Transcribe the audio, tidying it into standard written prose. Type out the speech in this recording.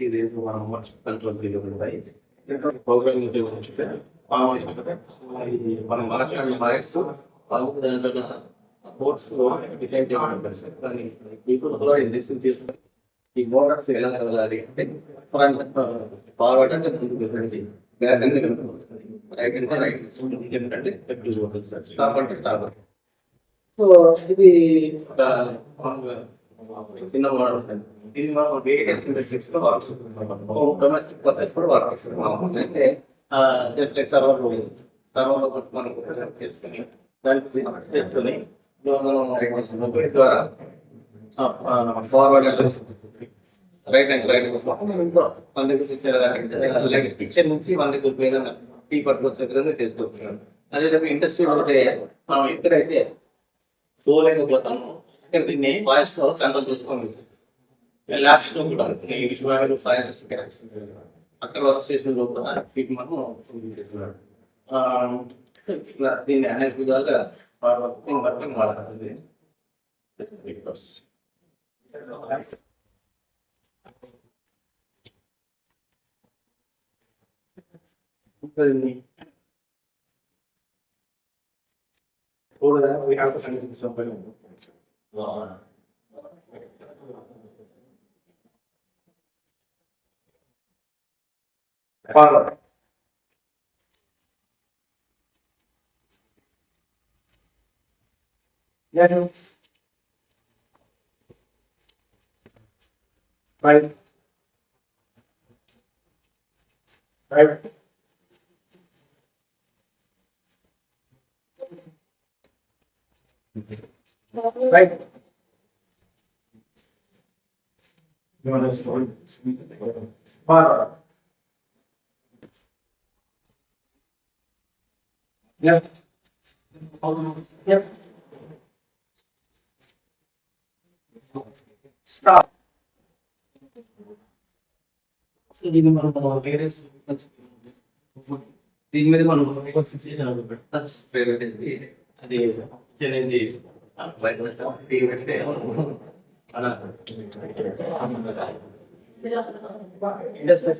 ఇది మనం కంట్రోల్ ఉంటాయి ప్రోగ్రామింగ్ మనం మాట్లాడిన వాయిస్ కోర్స్ లో డిఫైన్ చేయబడి కానీ పీపుల్ కూడా రిసీవ్ చేసుకుని ఈ మోడల్స్ ఎలా చదవాలి అంటే ఫ్రంట్ ఫార్వర్డ్ అంటే బ్యాక్ అంటే రైట్ అంటే రైట్ ఏంటంటే స్టాప్ అంటే స్టాప్. సో ఇది చిన్న మోడల్స్ అండి. ఇది మనం వేరియస్ ఇండస్ట్రీస్ లో డొమెస్టిక్ పర్పస్ కూడా వాడుతున్నాం. అంటే జస్ట్ లైక్ సర్వర్ లో మనం చేసుకుని దానికి చేసుకుని మనం మొబైల్ ద్వారా forward address right and right ఇంట్లో మన దగ్గర కిచెన్ నుంచి మన దగ్గర ఏదైనా టీ పట్టుకొచ్చే విధంగా చేసుకోవచ్చు. అదేవిధంగా ఇండస్ట్రీలో అయితే మనం ఎక్కడైతే పోలేకపోతాము ఇక్కడ దీన్ని వాయిస్ లో కంట్రోల్ చేసుకోండి. ల్యాబ్స్ లో కూడా ఈ విశ్వవిద్యాలయాలు సైన్స్ అక్కడ వర్క్ స్టేషన్ లో కూడా వీటి మనం దీన్ని అనేక విధాలుగా వర్కింగ్ వాడాలి. We have to find this one. Forward. Yes. Right. Right. Right. You want to start? Forward. Yes. Yes. Stop. దీని మనం వేరే దీని మీద మనం అది ఇండస్ట్రీ